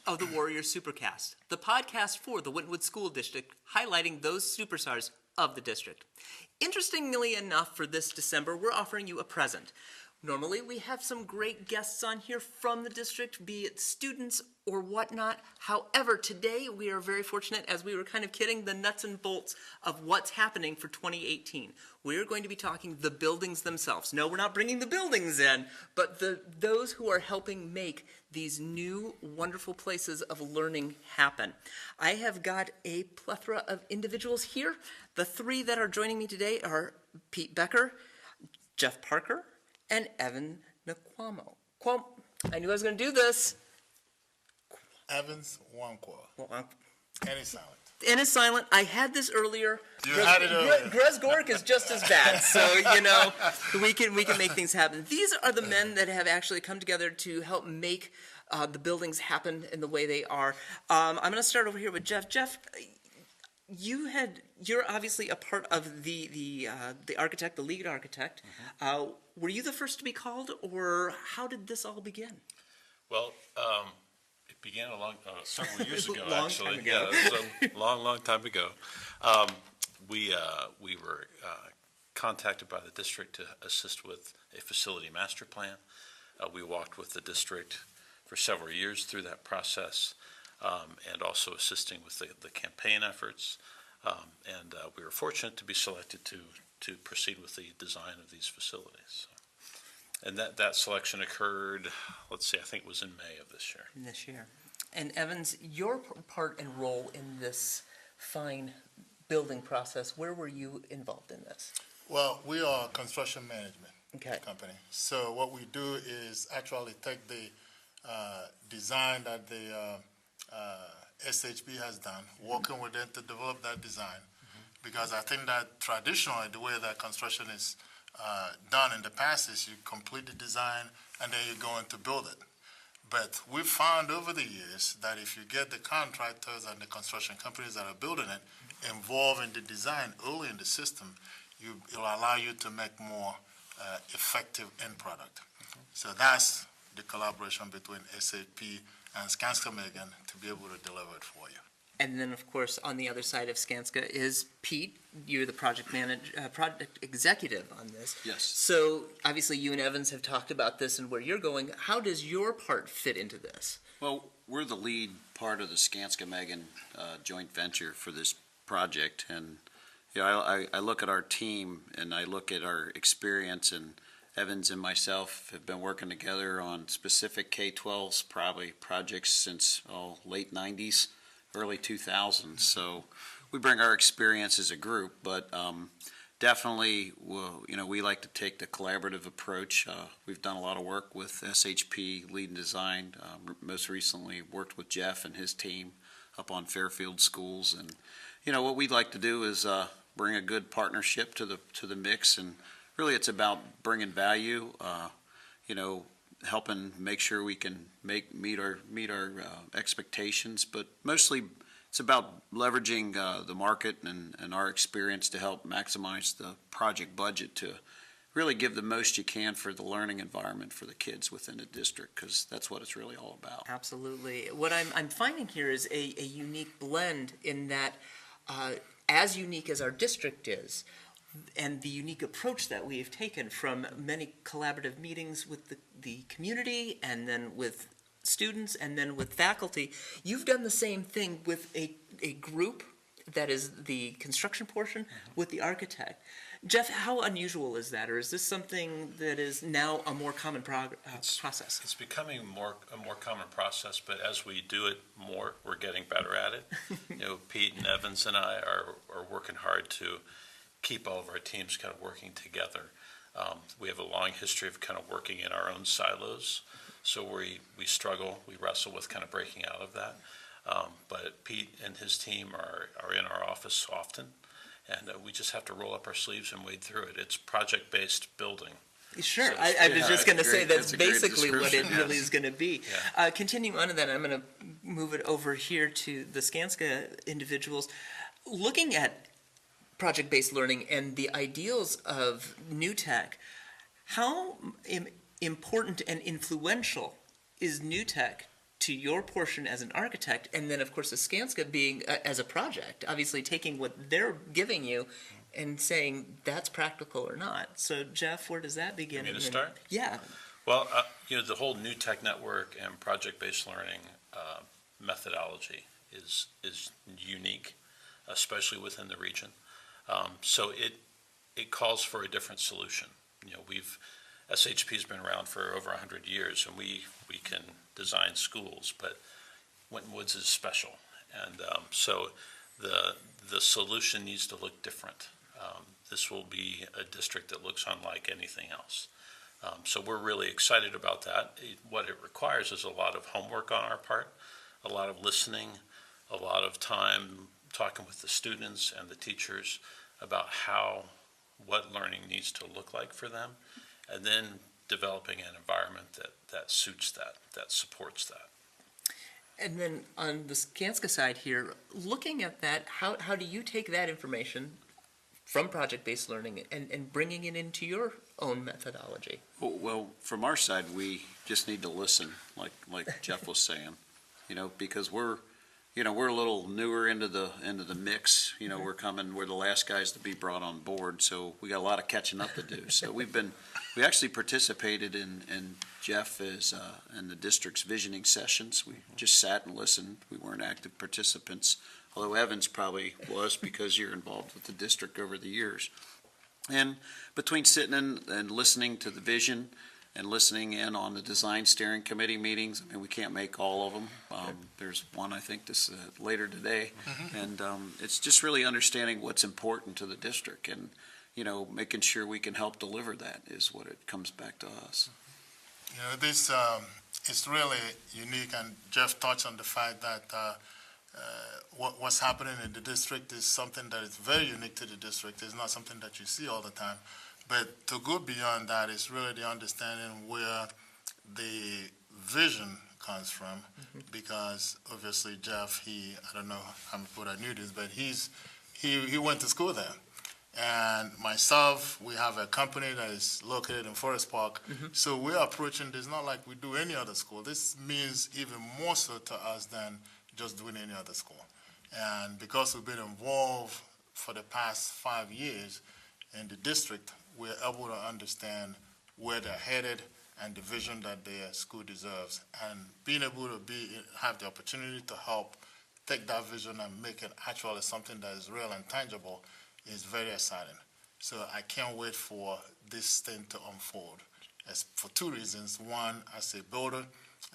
of the Warrior SuperCast, the podcast for the Wynwood School District, highlighting those superstars of the district. Interestingly enough, for this December, we're offering you a present. Normally, we have some great guests on here from the district, be it students or whatnot. However, today we are very fortunate, as we were kind of kidding, the nuts and bolts of what's happening for 2018. We're going to be talking the buildings themselves. No, we're not bringing the buildings in, but those who are helping make these new, wonderful places of learning happen. I have got a plethora of individuals here. The three that are joining me today are Pete Becker, Jeff Parker, and Evan Nkwamo. I knew I was going to do this. Evans Wankwa. N is silent. N is silent. I had this earlier. You had it earlier. Grzegorek is just as bad. So, we can make things happen. These are the men that have actually come together to help make the buildings happen in the way they are. I'm going to start over here with Jeff. Jeff, you're obviously a part of the architect, the lead architect. Mm-hmm. Were you the first to be called, or how did this all begin? Well, it began several years ago. Time ago. Yeah, it was a long time ago. We were contacted by the district to assist with a facility master plan. We walked with the district for several years through that process, and also assisting with the campaign efforts. And we were fortunate to be selected to proceed with the design of these facilities. And that selection occurred, I think it was in May of this year. And Evans, your part and role in this fine building process, where were you involved in this? Well, we are a construction management company. So what we do is actually take the design that the SHP has done, working with them to develop that design. Because I think that traditionally the way that construction is done in the past is you complete the design and then you go in to build it. But we've found over the years that if you get the contractors and the construction companies that are building it involved in the design early in the system, it'll allow you to make more effective end product. So that's the collaboration between SAP and Skanska Megan to be able to deliver it for you. And then, of course, on the other side of Skanska is Pete. You're the project executive on this. Yes. So, obviously, you and Evans have talked about this and where you're going. How does your part fit into this? Well, we're the lead part of the Skanska Megan joint venture for this project. And I look at our team and I look at our experience, and Evans and myself have been working together on specific K-12s, probably projects since late 90s. Early 2000s, so we bring our experience as a group, but definitely, we like to take the collaborative approach. We've done a lot of work with SHP Lead and Design. Most recently, worked with Jeff and his team up on Fairfield Schools, and what we'd like to do is bring a good partnership to the mix, and really, it's about bringing value. Helping make sure we can meet our expectations, but mostly it's about leveraging the market and our experience to help maximize the project budget to really give the most you can for the learning environment for the kids within the district, because that's what it's really all about. Absolutely. What I'm finding here is a unique blend in that, as unique as our district is, and the unique approach that we've taken from many collaborative meetings with the community, and then with students, and then with faculty, you've done the same thing with a group that is the construction portion with the architect. Jeff, how unusual is that, or is this something that is now a more common process? It's becoming a more common process, but as we do it more, we're getting better at it. Pete and Evans and I are working hard to keep all of our teams kind of working together. We have a long history of kind of working in our own silos, so we struggle, we wrestle with kind of breaking out of that. But Pete and his team are in our office often, and we just have to roll up our sleeves and wade through it. It's project-based building. Sure, So I was just going to say that's a great basically what it really yes. is going to be. Yeah. Continuing on to that, I'm going to move it over here to the Skanska individuals. Looking at project-based learning and the ideals of new tech, how important and influential is new tech to your portion as an architect, and then of course the Skanska being as a project, obviously taking what they're giving you and saying that's practical or not. So Jeff, where does that begin? You want me to start? Yeah. Well, the whole new tech network and project-based learning methodology is unique, especially within the region. So it calls for a different solution. SHP's been around for over 100 years, and we can design schools, but Winton Woods is special, and so the solution needs to look different. This will be a district that looks unlike anything else. So we're really excited about that. What it requires is a lot of homework on our part, a lot of listening, a lot of time talking with the students and the teachers about what learning needs to look like for them, and then developing an environment that suits that supports that. And then on the Skanska side here, looking at that, how do you take that information from project-based learning and bringing it into your own methodology? Well, from our side, we just need to listen, like Jeff was saying, because we're a little newer into the mix. We're the last guys to be brought on board, so we got a lot of catching up to do. So we actually participated in Jeff in the district's visioning sessions. We just sat and listened. We weren't active participants, although Evans probably was because you're involved with the district over the years. And between sitting and listening to the vision and listening in on the design steering committee meetings, we can't make all of them. There's one, I think, later today. And it's just really understanding what's important to the district and, making sure we can help deliver that is what it comes back to us. This is really unique, and Jeff touched on the fact that what's happening in the district is something that is very unique to the district. It's not something that you see all the time. But to go beyond that is really the understanding where the vision comes from, because obviously Jeff, I don't know how many people that knew this, but he went to school there. And myself, we have a company that is located in Forest Park. So we're approaching this not like we do any other school. This means even more so to us than just doing any other school. And because we've been involved for the past 5 years in the district, we're able to understand where they're headed and the vision that their school deserves. And being able to have the opportunity to help take that vision and make it actually something that is real and tangible is very exciting. So I can't wait for this thing to unfold. For 2 reasons. One, as a builder,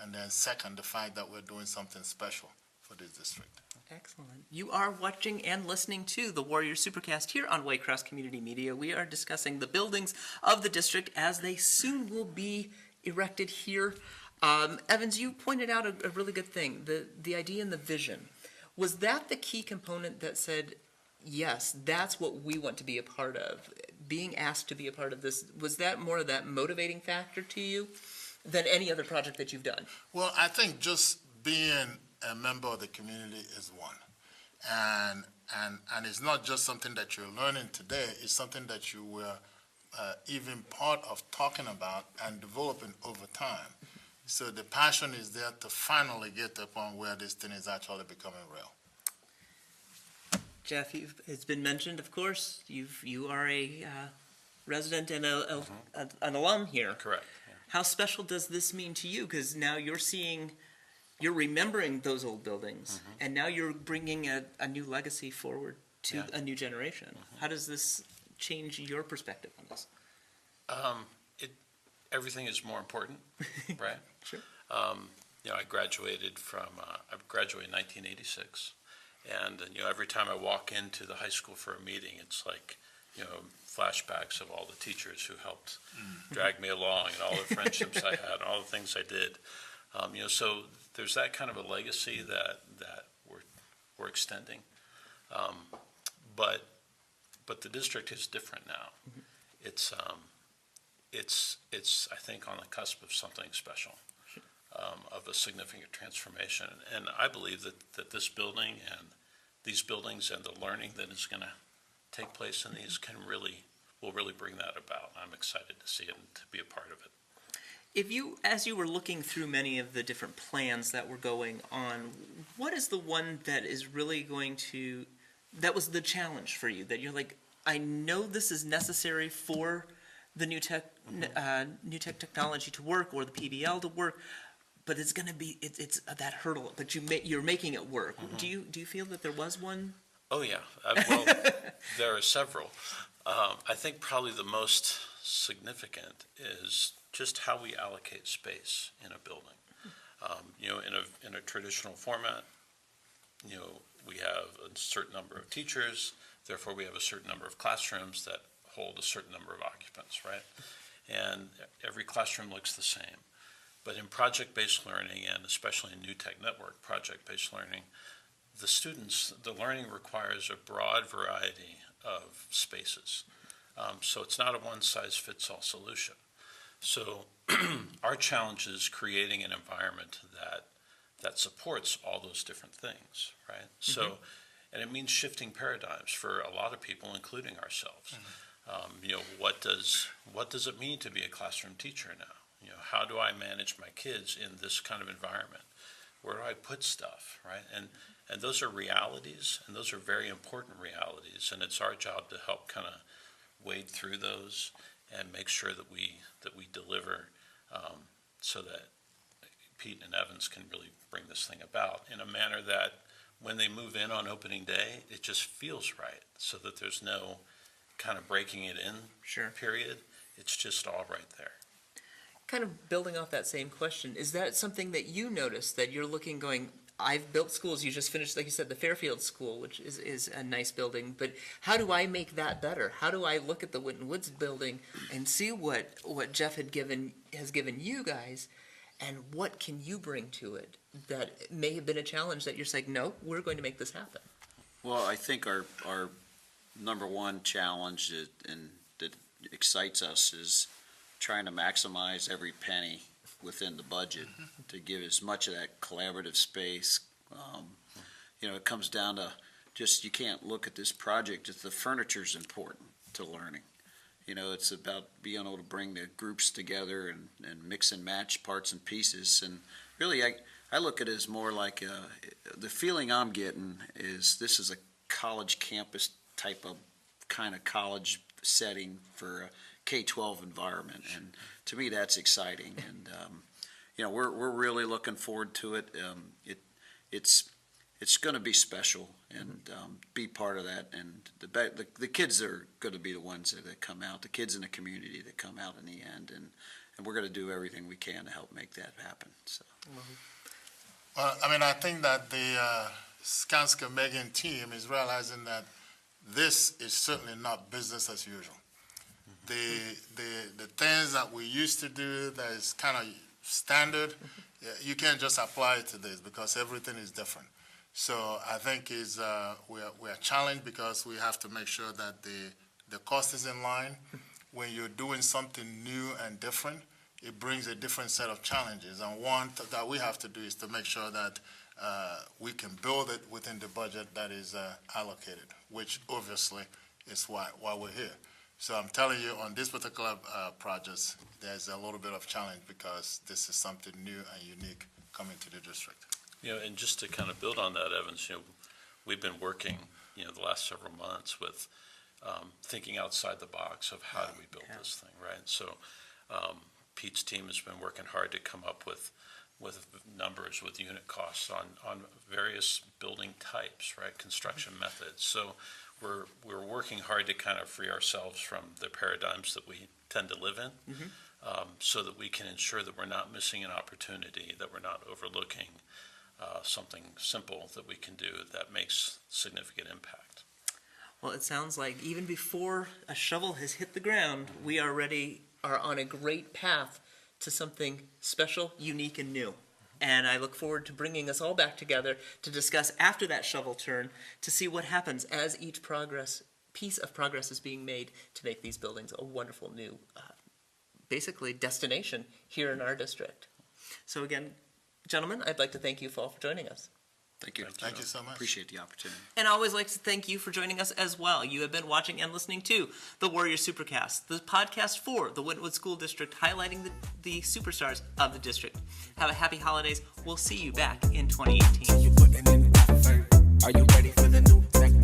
and then second, the fact that we're doing something special for this district. Excellent. You are watching and listening to the Warrior SuperCast here on Whitecross Community Media. We are discussing the buildings of the district as they soon will be erected here. Evans, you pointed out a really good thing, the idea and the vision. Was that the key component that said, yes, that's what we want to be a part of? Being asked to be a part of this, was that more of that motivating factor to you than any other project that you've done? Well, I think just being a member of the community is one. And it's not just something that you're learning today, it's something that you were even part of talking about and developing over time. So the passion is there to finally get to the point where this thing is actually becoming real. Jeff, it's been mentioned, of course, you are a resident and an alum here. Correct. Yeah. How special does this mean to you? Because now you're remembering those old buildings, and now you're bringing a new legacy forward to a new generation. How does this change your perspective on this? Everything is more important, right? Sure. I graduated in 1986. And, every time I walk into the high school for a meeting, it's like, flashbacks of all the teachers who helped drag me along and all the friendships I had and all the things I did. So there's that kind of a legacy that we're extending. But the district is different now. It's I think on the cusp of something special, of a significant transformation. And I believe that this building and these buildings and the learning that is going to take place in these will really bring that about. I'm excited to see it and to be a part of it. As you were looking through many of the different plans that were going on, what is the one that is really that was the challenge for you? That you're like, I know this is necessary for the new tech technology to work or the PBL to work, but it's going to be it's that hurdle. But you're making it work. Do you feel that there was one? Oh, yeah. Well, there are several. I think probably the most significant is just how we allocate space in a building. In a traditional format, we have a certain number of teachers, therefore we have a certain number of classrooms that hold a certain number of occupants, right? And every classroom looks the same. But in project-based learning, and especially in New Tech Network project-based learning, the learning requires a broad variety of spaces. So it's not a one-size-fits-all solution. So our challenge is creating an environment that supports all those different things, right? So, and it means shifting paradigms for a lot of people, including ourselves. What does it mean to be a classroom teacher now? How do I manage my kids in this kind of environment? Where do I put stuff, right? And those are realities, and those are very important realities, and it's our job to help kind of wade through those and make sure that we deliver so that Pete and Evans can really bring this thing about in a manner that when they move in on opening day, it just feels right, so that there's no kind of breaking it in period. It's just all right there. Kind of building off that same question, is that something that you noticed that you're looking going, I've built schools, you just finished, like you said, the Fairfield School, which is a nice building, but how do I make that better? How do I look at the Winton Woods building and see what Jeff has given you guys, and what can you bring to it that may have been a challenge that you're saying, no, we're going to make this happen? Well, I think our number one challenge that excites us is trying to maximize every penny within the budget to give as much of that collaborative space. It comes down to just, you can't look at this project, just the furniture's important to learning. It's about being able to bring the groups together and mix and match parts and pieces. And really, I look at it as more like the feeling I'm getting is this is a college campus type of kind of college setting for a K-12 environment. And to me, that's exciting. And, we're really looking forward to it. It's going to be special and be part of that. And the kids are going to be the ones that come out, the kids in the community that come out in the end. And we're going to do everything we can to help make that happen. So. Well, I think that the Skanska-Megan team is realizing that this is certainly not business as usual. The things that we used to do that is kind of standard, you can't just apply it to this because everything is different. So I think we are challenged because we have to make sure that the cost is in line. When you're doing something new and different, it brings a different set of challenges. And one that we have to do is to make sure that we can build it within the budget that is allocated, which obviously is why we're here. So I'm telling you, on this particular project, there's a little bit of challenge because this is something new and unique coming to the district. And just to kind of build on that, Evans, we've been working, the last several months with thinking outside the box of how do we build this thing, right? So Pete's team has been working hard to come up with numbers, with unit costs on various building types, right? Construction methods. So we're working hard to kind of free ourselves from the paradigms that we tend to live in, so that we can ensure that we're not missing an opportunity, that we're not overlooking something simple that we can do that makes significant impact. Well, it sounds like even before a shovel has hit the ground, we are on a great path to something special, unique, and new. And I look forward to bringing us all back together to discuss after that shovel turn to see what happens as each piece of progress is being made to make these buildings a wonderful new, basically, destination here in our district. So again, gentlemen, I'd like to thank you all for joining us. Thank you. Thank you so much. Appreciate the opportunity. And I always like to thank you for joining us as well. You have been watching and listening to the Warrior SuperCast, the podcast for the Wynwood School District, highlighting the superstars of the district. Have a happy holidays. We'll see you back in 2018. You putting in the effort. Are you ready for the new tech?